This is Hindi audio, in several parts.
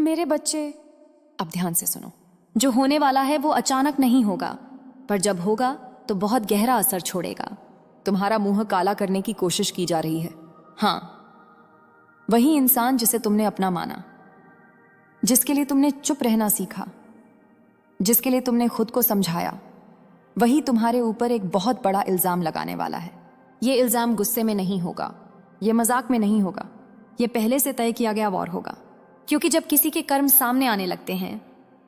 मेरे बच्चे, अब ध्यान से सुनो। जो होने वाला है वो अचानक नहीं होगा, पर जब होगा तो बहुत गहरा असर छोड़ेगा। तुम्हारा मुंह काला करने की कोशिश की जा रही है। हाँ, वही इंसान जिसे तुमने अपना माना, जिसके लिए तुमने चुप रहना सीखा, जिसके लिए तुमने खुद को समझाया, वही तुम्हारे ऊपर एक बहुत बड़ा इल्जाम लगाने वाला है। ये इल्जाम गुस्से में नहीं होगा, ये मजाक में नहीं होगा, ये पहले से तय किया गया वार होगा। क्योंकि जब किसी के कर्म सामने आने लगते हैं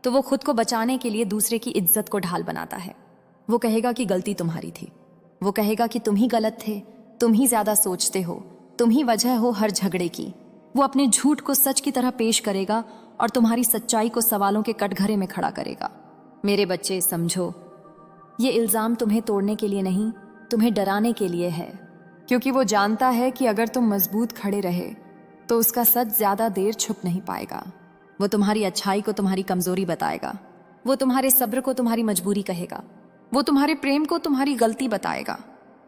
तो वो खुद को बचाने के लिए दूसरे की इज्जत को ढाल बनाता है। वो कहेगा कि गलती तुम्हारी थी, वो कहेगा कि तुम ही गलत थे, तुम ही ज्यादा सोचते हो, तुम ही वजह हो हर झगड़े की। वो अपने झूठ को सच की तरह पेश करेगा और तुम्हारी सच्चाई को सवालों के कटघरे में खड़ा करेगा। मेरे बच्चे, समझो, ये इल्जाम तुम्हें तोड़ने के लिए नहीं, तुम्हें डराने के लिए है। क्योंकि वो जानता है कि अगर तुम मजबूत खड़े रहे तो उसका सच ज्यादा देर छुप नहीं पाएगा। वो तुम्हारी अच्छाई को तुम्हारी कमजोरी बताएगा, वो तुम्हारे सब्र को तुम्हारी मजबूरी कहेगा, वो तुम्हारे प्रेम को तुम्हारी गलती बताएगा।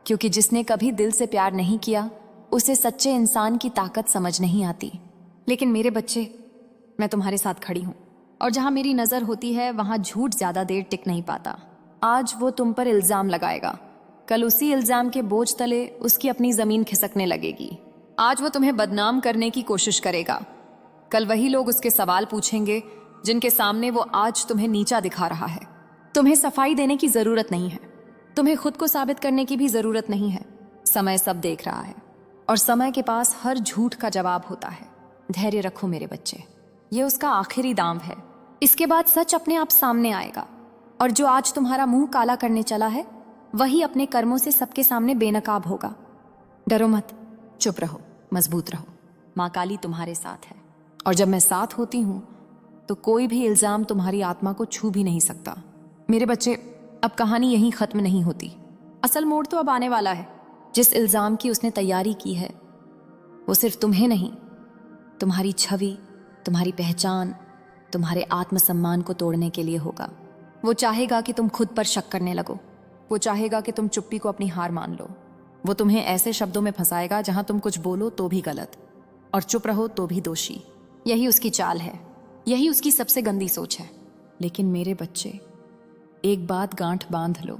क्योंकि जिसने कभी दिल से प्यार नहीं किया उसे सच्चे इंसान की ताकत समझ नहीं आती। लेकिन मेरे बच्चे, मैं तुम्हारे साथ खड़ी हूं, और जहां मेरी नजर होती है वहां झूठ ज्यादा देर टिक नहीं पाता। आज वो तुम पर इल्जाम लगाएगा, कल उसी इल्जाम के बोझ तले उसकी अपनी जमीन खिसकने लगेगी। आज वो तुम्हें बदनाम करने की कोशिश करेगा, कल वही लोग उसके सवाल पूछेंगे जिनके सामने वो आज तुम्हें नीचा दिखा रहा है। तुम्हें सफाई देने की जरूरत नहीं है, तुम्हें खुद को साबित करने की भी जरूरत नहीं है। समय सब देख रहा है और समय के पास हर झूठ का जवाब होता है। धैर्य रखो मेरे बच्चे, ये उसका आखिरी दांव है। इसके बाद सच अपने आप सामने आएगा, और जो आज तुम्हारा मुंह काला करने चला है वही अपने कर्मों से सबके सामने बेनकाब होगा। डरो मत, चुप रहो, मजबूत रहो। माँ काली तुम्हारे साथ है, और जब मैं साथ होती हूं तो कोई भी इल्जाम तुम्हारी आत्मा को छू भी नहीं सकता। मेरे बच्चे, अब कहानी यहीं खत्म नहीं होती। असल मोड़ तो अब आने वाला है। जिस इल्जाम की उसने तैयारी की है वो सिर्फ तुम्हें नहीं, तुम्हारी छवि, तुम्हारी पहचान, तुम्हारे आत्मसम्मान को तोड़ने के लिए होगा। वो चाहेगा कि तुम खुद पर शक करने लगो, वो चाहेगा कि तुम चुप्पी को अपनी हार मान लो। वो तुम्हें ऐसे शब्दों में फंसाएगा जहां तुम कुछ बोलो तो भी गलत और चुप रहो तो भी दोषी। यही उसकी चाल है, यही उसकी सबसे गंदी सोच है। लेकिन मेरे बच्चे, एक बात गांठ बांध लो,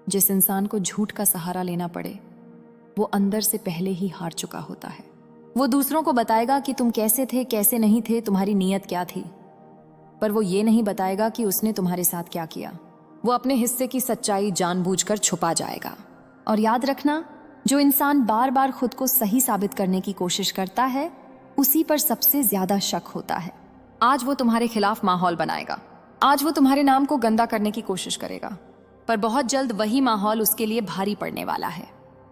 जिस इंसान को झूठ का सहारा लेना पड़े वो अंदर से पहले ही हार चुका होता है। वो दूसरों को बताएगा कि तुम कैसे थे, कैसे नहीं थे, तुम्हारी नीयत क्या थी, पर वो ये नहीं बताएगा कि उसने तुम्हारे साथ क्या किया। वो अपने हिस्से की सच्चाई जानबूझकर छुपा जाएगा। और याद रखना, जो इंसान बार बार खुद को सही साबित करने की कोशिश करता है उसी पर सबसे ज्यादा शक होता है। आज वो तुम्हारे खिलाफ माहौल बनाएगा, आज वो तुम्हारे नाम को गंदा करने की कोशिश करेगा, पर बहुत जल्द वही माहौल उसके लिए भारी पड़ने वाला है।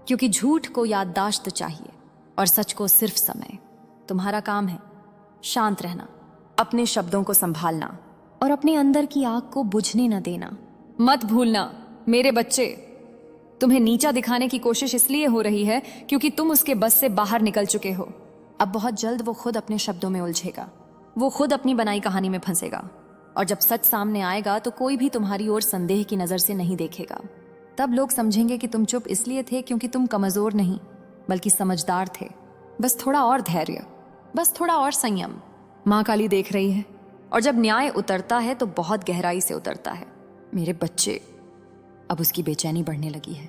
क्योंकि झूठ को याददाश्त चाहिए और सच को सिर्फ समय। तुम्हारा काम है शांत रहना, अपने शब्दों को संभालना और अपने अंदर की आग को बुझने न देना। मत भूलना मेरे बच्चे, तुम्हें नीचा दिखाने की कोशिश इसलिए हो रही है क्योंकि तुम उसके बस से बाहर निकल चुके हो। अब बहुत जल्द वो खुद अपने शब्दों में उलझेगा, वो खुद अपनी बनाई कहानी में फंसेगा, और जब सच सामने आएगा तो कोई भी तुम्हारी ओर संदेह की नजर से नहीं देखेगा। तब लोग समझेंगे कि तुम चुप इसलिए थे क्योंकि तुम कमजोर नहीं बल्कि समझदार थे। बस थोड़ा और धैर्य, बस थोड़ा और संयम। माँ काली देख रही है, और जब न्याय उतरता है तो बहुत गहराई से उतरता है। मेरे बच्चे, अब उसकी बेचैनी बढ़ने लगी है,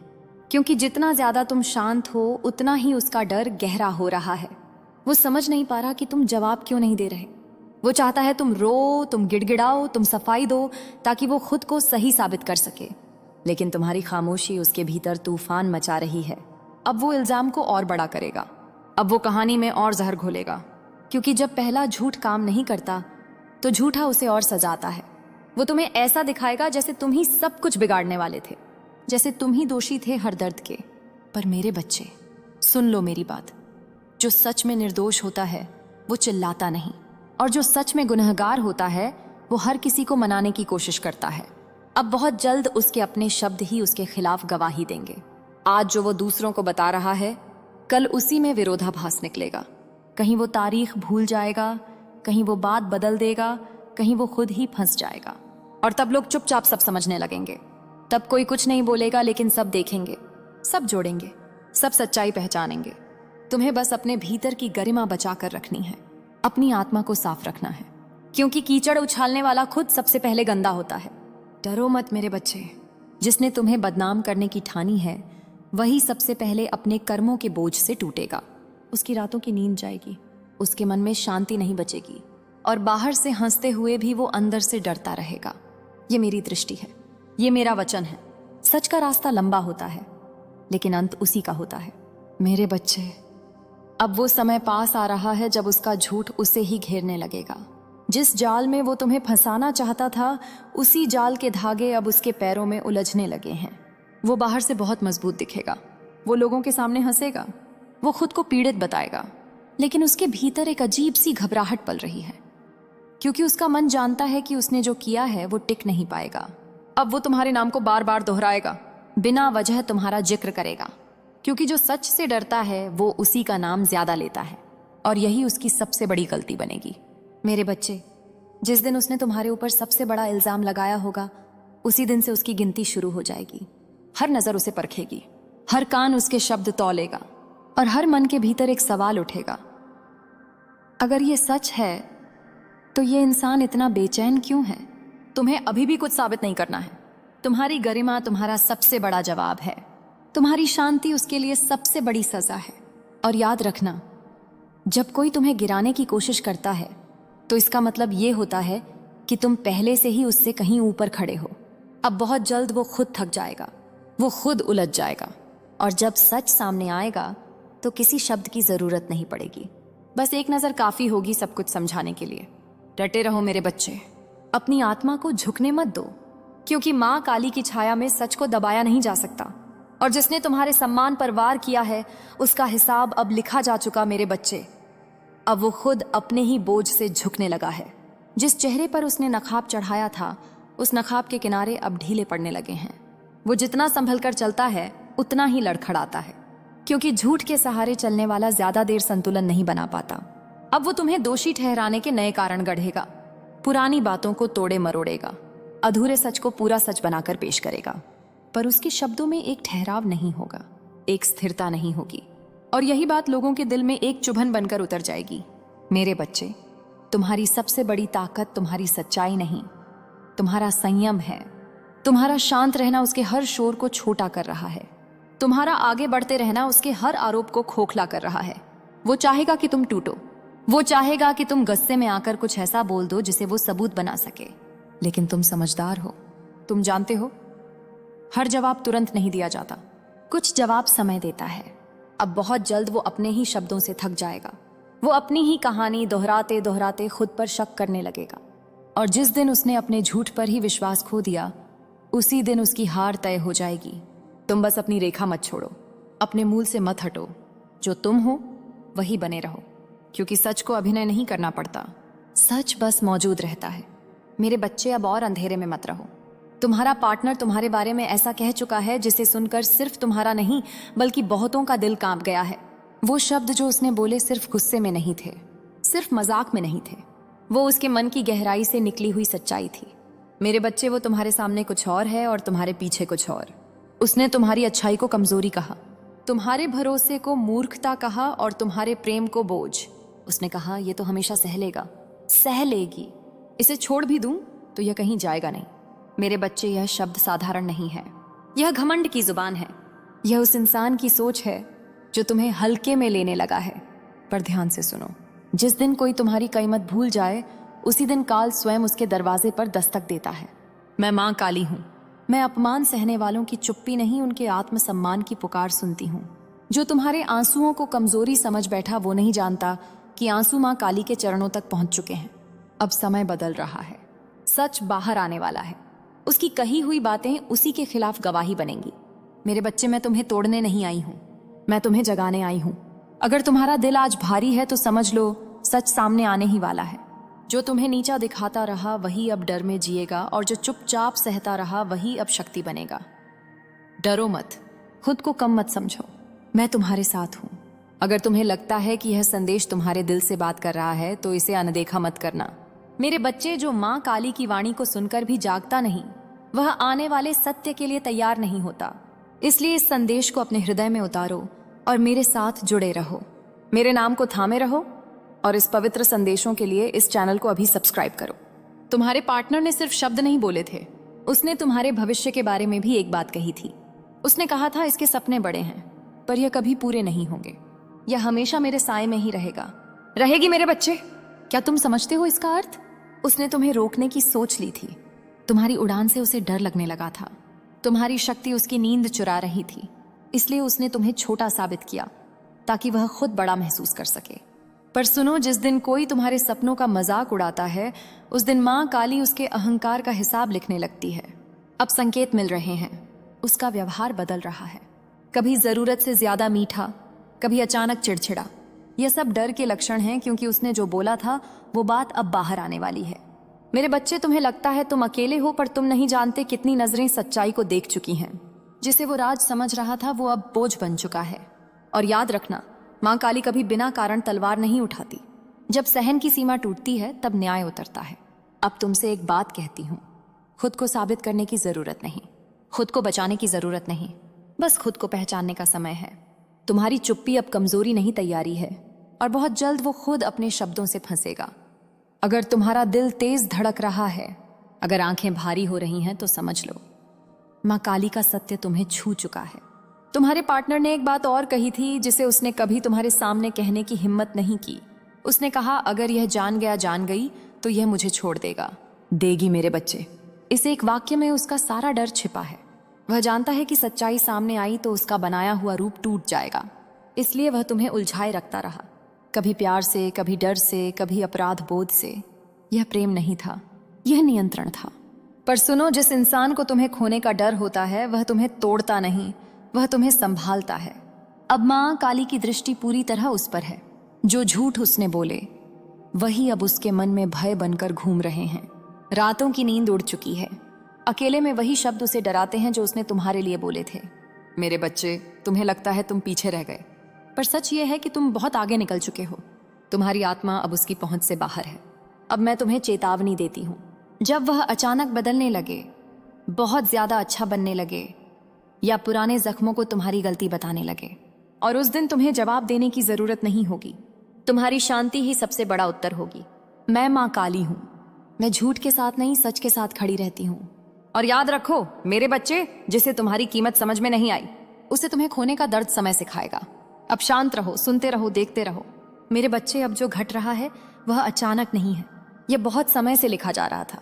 क्योंकि जितना ज्यादा तुम शांत हो उतना ही उसका डर गहरा हो रहा है। वो समझ नहीं पा रहा कि तुम जवाब क्यों नहीं दे रहे। वो चाहता है तुम रो, तुम गिड़गिड़ाओ, तुम सफाई दो ताकि वो खुद को सही साबित कर सके। लेकिन तुम्हारी खामोशी उसके भीतर तूफान मचा रही है। अब वो इल्जाम को और बड़ा करेगा, अब वो कहानी में और जहर घोलेगा। क्योंकि जब पहला झूठ काम नहीं करता तो झूठा उसे और सजाता है। वो तुम्हें ऐसा दिखाएगा जैसे तुम ही सब कुछ बिगाड़ने वाले थे, जैसे तुम ही दोषी थे हर दर्द के। पर मेरे बच्चे, सुन लो मेरी बात, जो सच में निर्दोष होता है वो चिल्लाता नहीं, और जो सच में गुनहगार होता है वो हर किसी को मनाने की कोशिश करता है। अब बहुत जल्द उसके अपने शब्द ही उसके खिलाफ गवाही देंगे। आज जो वो दूसरों को बता रहा है कल उसी में विरोधाभास निकलेगा। कहीं वो तारीख भूल जाएगा, कहीं वो बात बदल देगा, कहीं वो खुद ही फंस जाएगा। और तब लोग चुपचाप सब समझने लगेंगे। तब कोई कुछ नहीं बोलेगा, लेकिन सब देखेंगे, सब जोड़ेंगे, सब सच्चाई पहचानेंगे। तुम्हें बस अपने भीतर की गरिमा बचा कर रखनी है। अपनी आत्मा को साफ रखना है, क्योंकि कीचड़ उछालने वाला खुद सबसे पहले गंदा होता है। डरो मत मेरे बच्चे। जिसने तुम्हें बदनाम करने की ठानी है वही सबसे पहले अपने कर्मों के बोझ से टूटेगा। उसकी रातों की नींद जाएगी, उसके मन में शांति नहीं बचेगी, और बाहर से हंसते हुए भी वो अंदर से डरता रहेगा। ये मेरी दृष्टि है, ये मेरा वचन है। सच का रास्ता लंबा होता है, लेकिन अंत उसी का होता है। मेरे बच्चे, अब वो समय पास आ रहा है जब उसका झूठ उसे ही घेरने लगेगा। जिस जाल में वो तुम्हें फंसाना चाहता था, उसी जाल के धागे अब उसके पैरों में उलझने लगे हैं। वो बाहर से बहुत मजबूत दिखेगा, वो लोगों के सामने हंसेगा, वो खुद को पीड़ित बताएगा, लेकिन उसके भीतर एक अजीब सी घबराहट पल रही है, क्योंकि उसका मन जानता है कि उसने जो किया है वो टिक नहीं पाएगा। अब वो तुम्हारे नाम को बार बार दोहराएगा, बिना वजह तुम्हारा जिक्र करेगा, क्योंकि जो सच से डरता है वो उसी का नाम ज्यादा लेता है, और यही उसकी सबसे बड़ी गलती बनेगी। मेरे बच्चे, जिस दिन उसने तुम्हारे ऊपर सबसे बड़ा इल्जाम लगाया होगा, उसी दिन से उसकी गिनती शुरू हो जाएगी। हर नजर उसे परखेगी, हर कान उसके शब्द तौलेगा, और हर मन के भीतर एक सवाल उठेगा, अगर ये सच है तो ये इंसान इतना बेचैन क्यों है? तुम्हें अभी भी कुछ साबित नहीं करना है। तुम्हारी गरिमा तुम्हारा सबसे बड़ा जवाब है, तुम्हारी शांति उसके लिए सबसे बड़ी सजा है। और याद रखना, जब कोई तुम्हें गिराने की कोशिश करता है तो इसका मतलब ये होता है कि तुम पहले से ही उससे कहीं ऊपर खड़े हो। अब बहुत जल्द वो खुद थक जाएगा, वो खुद उलझ जाएगा, और जब सच सामने आएगा तो किसी शब्द की जरूरत नहीं पड़ेगी। बस एक नजर काफी होगी सब कुछ समझाने के लिए। डटे रहो मेरे बच्चे, अपनी आत्मा को झुकने मत दो, क्योंकि माँ काली की छाया में सच को दबाया नहीं जा सकता, और जिसने तुम्हारे सम्मान पर वार किया है उसका हिसाब अब लिखा जा चुका। मेरे बच्चे, अब वो खुद अपने ही बोझ से झुकने लगा है। जिस चेहरे पर उसने नकाब चढ़ाया था, उस नकाब के किनारे अब ढीले पड़ने लगे हैं। वो जितना संभल कर चलता है उतना ही लड़खड़ाता है, क्योंकि झूठ के सहारे चलने वाला ज्यादा देर संतुलन नहीं बना पाता। अब वो तुम्हें दोषी ठहराने के नए कारण गढ़ेगा, पुरानी बातों को तोड़े मरोड़ेगा, अधूरे सच को पूरा सच बनाकर पेश करेगा। पर उसके शब्दों में एक ठहराव नहीं होगा, एक स्थिरता नहीं होगी, और यही बात लोगों के दिल में एक चुभन बनकर उतर जाएगी। मेरे बच्चे, तुम्हारी सबसे बड़ी ताकत तुम्हारी सच्चाई नहीं, तुम्हारा संयम है। तुम्हारा शांत रहना उसके हर शोर को छोटा कर रहा है, तुम्हारा आगे बढ़ते रहना उसके हर आरोप को खोखला कर रहा है। वो चाहेगा कि तुम टूटो, वो चाहेगा कि तुम गुस्से में आकर कुछ ऐसा बोल दो जिसे वो सबूत बना सके, लेकिन तुम समझदार हो, तुम जानते हो हर जवाब तुरंत नहीं दिया जाता, कुछ जवाब समय देता है। अब बहुत जल्द वो अपने ही शब्दों से थक जाएगा, वो अपनी ही कहानी दोहराते दोहराते खुद पर शक करने लगेगा, और जिस दिन उसने अपने झूठ पर ही विश्वास खो दिया, उसी दिन उसकी हार तय हो जाएगी। तुम बस अपनी रेखा मत छोड़ो, अपने मूल से मत हटो, जो तुम हो वही बने रहो, क्योंकि सच को अभिनय नहीं करना पड़ता, सच बस मौजूद रहता है। मेरे बच्चे, अब और अंधेरे में मत रहो। तुम्हारा पार्टनर तुम्हारे बारे में ऐसा कह चुका है जिसे सुनकर सिर्फ तुम्हारा नहीं बल्कि बहुतों का दिल कांप गया है। वो शब्द जो उसने बोले सिर्फ गुस्से में नहीं थे, सिर्फ मजाक में नहीं थे, वो उसके मन की गहराई से निकली हुई सच्चाई थी। मेरे बच्चे, वो तुम्हारे सामने कुछ और है और तुम्हारे पीछे कुछ और। उसने तुम्हारी अच्छाई को कमजोरी कहा, तुम्हारे भरोसे को मूर्खता कहा, और तुम्हारे प्रेम को बोझ। उसने कहा, ये तो हमेशा सह लेगा, सह लेगी, इसे छोड़ भी दूं तो यह कहीं जाएगा नहीं। मेरे बच्चे, यह शब्द साधारण नहीं है, यह घमंड की जुबान है, यह उस इंसान की सोच है जो तुम्हें हल्के में लेने लगा है। पर ध्यान से सुनो, जिस दिन कोई तुम्हारी कीमत भूल जाए, उसी दिन काल स्वयं उसके दरवाजे पर दस्तक देता है। मैं मां काली हूं, मैं अपमान सहने वालों की चुप्पी नहीं, उनके आत्मसम्मान की पुकार सुनती हूं। जो तुम्हारे आंसुओं को कमजोरी समझ बैठा, वो नहीं जानता कि आंसू मां काली के चरणों तक पहुंच चुके हैं। अब समय बदल रहा है, सच बाहर आने वाला है, उसकी कही हुई बातें उसी के खिलाफ गवाही बनेंगी। मेरे बच्चे, मैं तुम्हें तोड़ने नहीं आई हूं, मैं तुम्हें जगाने आई हूं। अगर तुम्हारा दिल आज भारी है तो समझ लो, सच सामने आने ही वाला है। जो तुम्हें नीचा दिखाता रहा वही अब डर में जिएगा, और जो चुपचाप सहता रहा वही अब शक्ति बनेगा। डरो मत, खुद को कम मत समझो, मैं तुम्हारे साथ हूं। अगर तुम्हें लगता है कि यह संदेश तुम्हारे दिल से बात कर रहा है तो इसे अनदेखा मत करना। मेरे बच्चे, जो मां काली की वाणी को सुनकर भी जागता नहीं, वह आने वाले सत्य के लिए तैयार नहीं होता। इसलिए इस संदेश को अपने हृदय में उतारो और मेरे साथ जुड़े रहो। मेरे नाम को थामे रहो, और इस पवित्र संदेशों के लिए इस चैनल को अभी सब्सक्राइब करो। तुम्हारे पार्टनर ने सिर्फ शब्द नहीं बोले थे, उसने तुम्हारे भविष्य के बारे में भी एक बात कही थी। उसने कहा था इसके सपने बड़े हैं पर यह कभी पूरे नहीं होंगे, यह हमेशा मेरे साए में ही रहेगी मेरे बच्चे। क्या तुम समझते हो इसका अर्थ? उसने तुम्हें रोकने की सोच ली थी। तुम्हारी उड़ान से उसे डर लगने लगा था। तुम्हारी शक्ति उसकी नींद चुरा रही थी, इसलिए उसने तुम्हें छोटा साबित किया ताकि वह खुद बड़ा महसूस कर सके। पर सुनो, जिस दिन कोई तुम्हारे सपनों का मजाक उड़ाता है उस दिन माँ काली उसके अहंकार का हिसाब लिखने लगती है। अब संकेत मिल रहे हैं, उसका व्यवहार बदल रहा है, कभी जरूरत से ज्यादा मीठा, कभी अचानक चिड़चिड़ा। यह सब डर के लक्षण हैं, क्योंकि उसने जो बोला था वो बात अब बाहर आने वाली है। मेरे बच्चे, तुम्हें लगता है तुम अकेले हो, पर तुम नहीं जानते कितनी नजरें सच्चाई को देख चुकी हैं। जिसे वो राज समझ रहा था वो अब बोझ बन चुका है। और याद रखना, माँ काली कभी बिना कारण तलवार नहीं उठाती। जब सहन की सीमा टूटती है तब न्याय उतरता है। अब तुमसे एक बात कहती हूँ, खुद को साबित करने की जरूरत नहीं, खुद को बचाने की जरूरत नहीं, बस खुद को पहचानने का समय है। तुम्हारी चुप्पी अब कमजोरी नहीं, तैयारी है, और बहुत जल्द वो खुद अपने शब्दों से फंसेगा। अगर तुम्हारा दिल तेज धड़क रहा है, अगर आंखें भारी हो रही हैं, तो समझ लो माँ काली का सत्य तुम्हें छू चुका है। तुम्हारे पार्टनर ने एक बात और कही थी जिसे उसने कभी तुम्हारे सामने कहने की हिम्मत नहीं की। उसने कहा, अगर यह जान गई तो यह मुझे छोड़ देगी मेरे बच्चे। इस एक वाक्य में उसका सारा डर छिपा है। वह जानता है कि सच्चाई सामने आई तो उसका बनाया हुआ रूप टूट जाएगा, इसलिए वह तुम्हें उलझाए रखता रहा, कभी प्यार से, कभी डर से, कभी अपराध बोध से। यह प्रेम नहीं था, यह नियंत्रण था। पर सुनो, जिस इंसान को तुम्हें खोने का डर होता है वह तुम्हें तोड़ता नहीं, वह तुम्हें संभालता है। अब माँ काली की दृष्टि पूरी तरह उस पर है। जो झूठ उसने बोले वही अब उसके मन में भय बनकर घूम रहे हैं। रातों की नींद उड़ चुकी है। अकेले में वही शब्द उसे डराते हैं जो उसने तुम्हारे लिए बोले थे। मेरे बच्चे, तुम्हें लगता है तुम पीछे रह गए, पर सच ये है कि तुम बहुत आगे निकल चुके हो। तुम्हारी आत्मा अब उसकी पहुंच से बाहर है। अब मैं तुम्हें चेतावनी देती हूँ, जब वह अचानक बदलने लगे, बहुत ज्यादा अच्छा बनने लगे, या पुराने जख्मों को तुम्हारी गलती बताने लगे, और उस दिन तुम्हें जवाब देने की जरूरत नहीं होगी। तुम्हारी शांति ही सबसे बड़ा उत्तर होगी। मैं माँ काली हूँ, मैं झूठ के साथ नहीं, सच के साथ खड़ी रहती हूँ। और याद रखो मेरे बच्चे, जिसे तुम्हारी कीमत समझ में नहीं आई उसे तुम्हें खोने का दर्द समय सिखाएगा। अब शांत रहो, सुनते रहो, देखते रहो। मेरे बच्चे, अब जो घट रहा है वह अचानक नहीं है, यह बहुत समय से लिखा जा रहा था।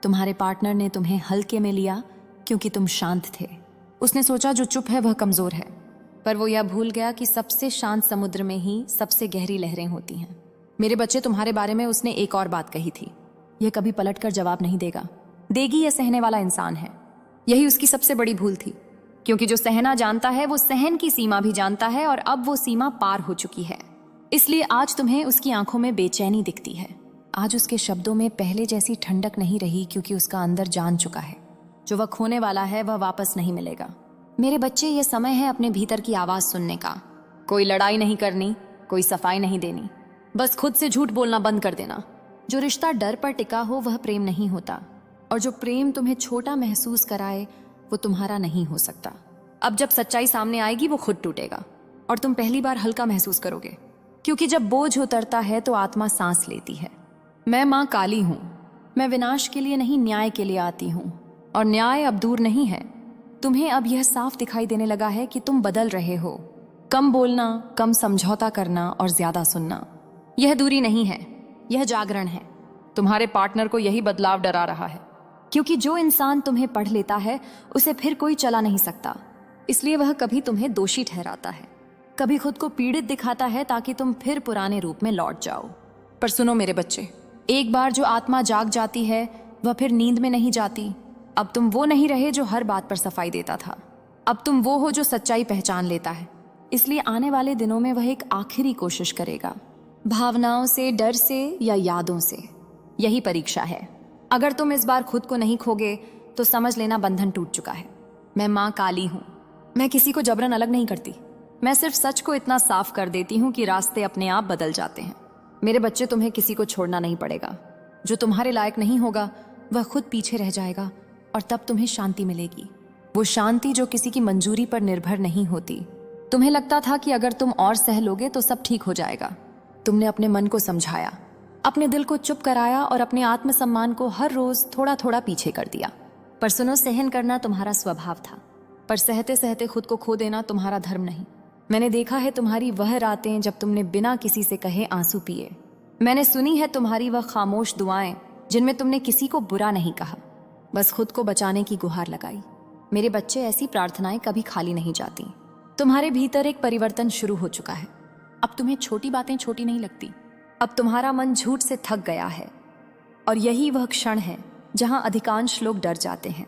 तुम्हारे पार्टनर ने तुम्हें हल्के में लिया क्योंकि तुम शांत थे। उसने सोचा जो चुप है वह कमजोर है, पर वो यह भूल गया कि सबसे शांत समुद्र में ही सबसे गहरी लहरें होती हैं। मेरे बच्चे, तुम्हारे बारे में उसने एक और बात कही थी, यह कभी पलटकर जवाब नहीं देगी, यह सहने वाला इंसान है। यही उसकी सबसे बड़ी भूल थी, क्योंकि जो सहना जानता है वो सहन की सीमा भी जानता है, और अब वो सीमा पार हो चुकी है। इसलिए आज तुम्हें उसकी आंखों में बेचैनी दिखती है। आज उसके शब्दों में पहले जैसी ठंडक नहीं रही, क्योंकि उसका अंदर जान चुका है जो वह खोने वाला है वह वापस नहीं मिलेगा। मेरे बच्चे, ये समय है अपने भीतर की आवाज सुनने का। कोई लड़ाई नहीं करनी, कोई सफाई नहीं देनी, बस खुद से झूठ बोलना बंद कर देना। जो रिश्ता डर पर टिका हो वह प्रेम नहीं होता, और जो प्रेम तुम्हें छोटा महसूस कराए वो तुम्हारा नहीं हो सकता। अब जब सच्चाई सामने आएगी वो खुद टूटेगा, और तुम पहली बार हल्का महसूस करोगे, क्योंकि जब बोझ उतरता है तो आत्मा सांस लेती है। मैं माँ काली हूँ, मैं विनाश के लिए नहीं, न्याय के लिए आती हूँ, और न्याय अब दूर नहीं है। तुम्हें अब यह साफ दिखाई देने लगा है कि तुम बदल रहे हो। कम बोलना, कम समझौता करना और ज्यादा सुनना, यह दूरी नहीं है, यह जागरण है। तुम्हारे पार्टनर को यही बदलाव डरा रहा है, क्योंकि जो इंसान तुम्हें पढ़ लेता है उसे फिर कोई चला नहीं सकता। इसलिए वह कभी तुम्हें दोषी ठहराता है, कभी खुद को पीड़ित दिखाता है, ताकि तुम फिर पुराने रूप में लौट जाओ। पर सुनो मेरे बच्चे, एक बार जो आत्मा जाग जाती है वह फिर नींद में नहीं जाती। अब तुम वो नहीं रहे जो हर बात पर सफाई देता था, अब तुम वो हो जो सच्चाई पहचान लेता है। इसलिए आने वाले दिनों में वह एक आखिरी कोशिश करेगा, भावनाओं से, डर से या यादों से। यही परीक्षा है। अगर तुम इस बार खुद को नहीं खोगे तो समझ लेना बंधन टूट चुका है। मैं माँ काली हूँ, मैं किसी को जबरन अलग नहीं करती, मैं सिर्फ सच को इतना साफ कर देती हूँ कि रास्ते अपने आप बदल जाते हैं। मेरे बच्चे, तुम्हें किसी को छोड़ना नहीं पड़ेगा। जो तुम्हारे लायक नहीं होगा वह खुद पीछे रह जाएगा, और तब तुम्हें शांति मिलेगी। वो शांति जो किसी की मंजूरी पर निर्भर नहीं होती। तुम्हें लगता था कि अगर तुम और सह लोगे तो सब ठीक हो जाएगा, तुमने अपने मन को समझाया, अपने दिल को चुप कराया और अपने आत्मसम्मान को हर रोज थोड़ा थोड़ा पीछे कर दिया। पर सुनो, सहन करना तुम्हारा स्वभाव था, पर सहते सहते खुद को खो देना तुम्हारा धर्म नहीं। मैंने देखा है तुम्हारी वह रातें जब तुमने बिना किसी से कहे आंसू पिए। मैंने सुनी है तुम्हारी वह खामोश दुआएं जिनमें तुमने किसी को बुरा नहीं कहा, बस खुद को बचाने की गुहार लगाई। मेरे बच्चे, ऐसी प्रार्थनाएं कभी खाली नहीं जाती। तुम्हारे भीतर एक परिवर्तन शुरू हो चुका है। अब तुम्हें छोटी बातें छोटी नहीं लगती। अब तुम्हारा मन झूठ से थक गया है। और यही वह क्षण है जहां अधिकांश लोग डर जाते हैं,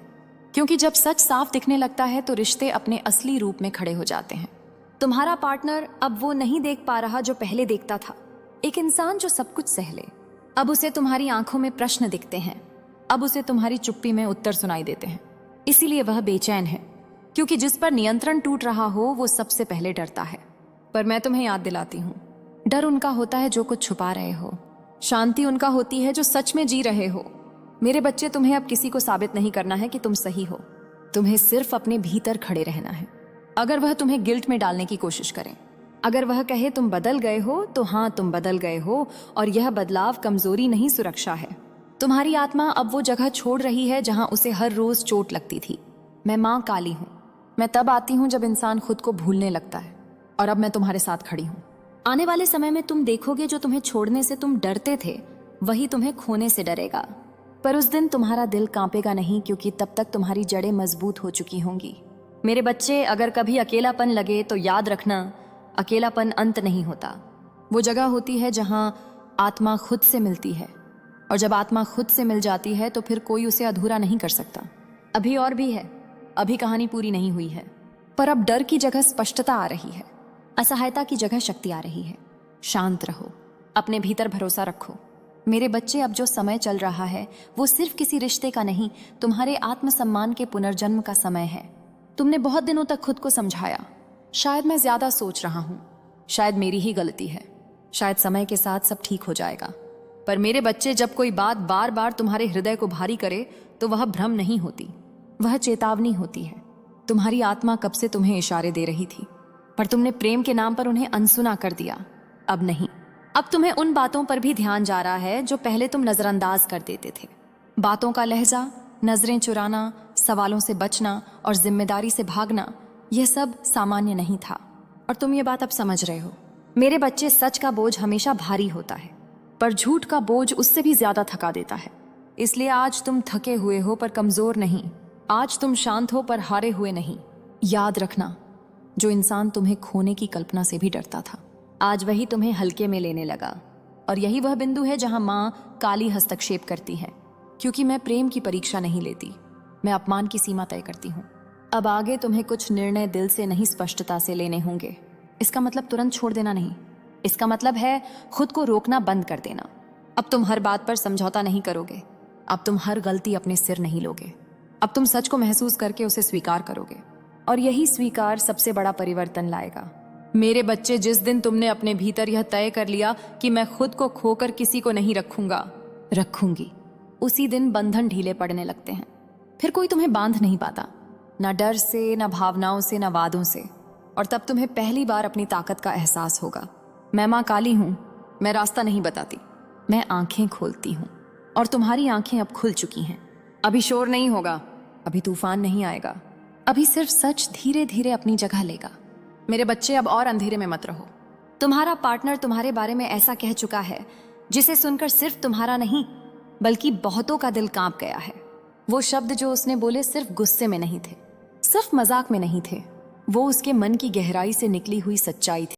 क्योंकि जब सच साफ दिखने लगता है तो रिश्ते अपने असली रूप में खड़े हो जाते हैं। तुम्हारा पार्टनर अब वो नहीं देख पा रहा जो पहले देखता था, एक इंसान जो सब कुछ सह ले। अब उसे तुम्हारी आंखों में प्रश्न दिखते हैं, अब उसे तुम्हारी चुप्पी में उत्तर सुनाई देते हैं। इसीलिए वह बेचैन है, क्योंकि जिस पर नियंत्रण टूट रहा हो वो सबसे पहले डरता है। पर मैं तुम्हें याद दिलाती हूँ, डर उनका होता है जो कुछ छुपा रहे हो, शांति उनका होती है जो सच में जी रहे हो। मेरे बच्चे, तुम्हें अब किसी को साबित नहीं करना है कि तुम सही हो। तुम्हें सिर्फ अपने भीतर खड़े रहना है। अगर वह तुम्हें गिल्ट में डालने की कोशिश करें, अगर वह कहे तुम बदल गए हो, तो हाँ, तुम बदल गए हो, और यह बदलाव कमजोरी नहीं, सुरक्षा है। तुम्हारी आत्मा अब वो जगह छोड़ रही है जहां उसे हर रोज चोट लगती थी। मैं माँ काली हूँ। मैं तब आती हूँ जब इंसान खुद को भूलने लगता है, और अब मैं तुम्हारे साथ खड़ी हूँ। आने वाले समय में तुम देखोगे जो तुम्हें छोड़ने से तुम डरते थे, वही तुम्हें खोने से डरेगा। पर उस दिन तुम्हारा दिल कांपेगा नहीं, क्योंकि तब तक तुम्हारी जड़ें मजबूत हो चुकी होंगी। मेरे बच्चे, अगर कभी अकेलापन लगे तो याद रखना, अकेलापन अंत नहीं होता। वो जगह होती है जहां आत्मा खुद से मिलती है, और जब आत्मा खुद से मिल जाती है तो फिर कोई उसे अधूरा नहीं कर सकता। अभी और भी है, अभी कहानी पूरी नहीं हुई है, पर अब डर की जगह स्पष्टता आ रही है, असहायता की जगह शक्ति आ रही है। शांत रहो, अपने भीतर भरोसा रखो। मेरे बच्चे, अब जो समय चल रहा है वो सिर्फ किसी रिश्ते का नहीं, तुम्हारे आत्मसम्मान के पुनर्जन्म का समय है। तुमने बहुत दिनों तक खुद को समझाया, शायद मैं ज्यादा सोच रहा हूं, शायद मेरी ही गलती है, शायद समय के साथ सब ठीक हो जाएगा। पर मेरे बच्चे, जब कोई बात बार बार तुम्हारे हृदय को भारी करे तो वह भ्रम नहीं होती, वह चेतावनी होती है। तुम्हारी आत्मा कब से तुम्हें इशारे दे रही थी, पर तुमने प्रेम के नाम पर उन्हें अनसुना कर दिया। अब नहीं, अब तुम्हें उन बातों पर भी ध्यान जा रहा है जो पहले तुम नजरअंदाज कर देते थे। बातों का लहजा, नजरें चुराना, सवालों से बचना और जिम्मेदारी से भागना, यह सब सामान्य नहीं था, और तुम ये बात अब समझ रहे हो। मेरे बच्चे, सच का बोझ हमेशा भारी होता है, पर झूठ का बोझ उससे भी ज्यादा थका देता है। इसलिए आज तुम थके हुए हो पर कमजोर नहीं, आज तुम शांत हो पर हारे हुए नहीं। याद रखना, जो इंसान तुम्हें खोने की कल्पना से भी डरता था, आज वही तुम्हें हल्के में लेने लगा। और यही वह बिंदु है जहां माँ काली हस्तक्षेप करती है, क्योंकि मैं प्रेम की परीक्षा नहीं लेती, मैं अपमान की सीमा तय करती हूँ। अब आगे तुम्हें कुछ निर्णय दिल से नहीं, स्पष्टता से लेने होंगे। इसका मतलब तुरंत छोड़ देना नहीं, इसका मतलब है खुद को रोकना बंद कर देना। अब तुम हर बात पर समझौता नहीं करोगे, अब तुम हर गलती अपने सिर नहीं लोगे, अब तुम सच को महसूस करके उसे स्वीकार करोगे, और यही स्वीकार सबसे बड़ा परिवर्तन लाएगा। मेरे बच्चे, जिस दिन तुमने अपने भीतर यह तय कर लिया कि मैं खुद को खोकर किसी को नहीं रखूंगी, उसी दिन बंधन ढीले पड़ने लगते हैं। फिर कोई तुम्हें बांध नहीं पाता, ना डर से, ना भावनाओं से, ना वादों से। और तब तुम्हें पहली बार अपनी ताकत का एहसास होगा। मैं माँ काली हूं, मैं रास्ता नहीं बताती, मैं आंखें खोलती हूं, और तुम्हारी आंखें अब खुल चुकी हैं। अभी शोर नहीं होगा, अभी तूफान नहीं आएगा, अभी सिर्फ सच धीरे धीरे अपनी जगह लेगा। मेरे बच्चे, अब और अंधेरे में मत रहो। तुम्हारा पार्टनर तुम्हारे बारे में ऐसा कह चुका है जिसे सुनकर सिर्फ तुम्हारा नहीं बल्कि बहुतों का दिल कांप गया है। वो शब्द जो उसने बोले सिर्फ गुस्से में नहीं थे, सिर्फ मजाक में नहीं थे, वो उसके मन की गहराई से निकली हुई सच्चाई थी।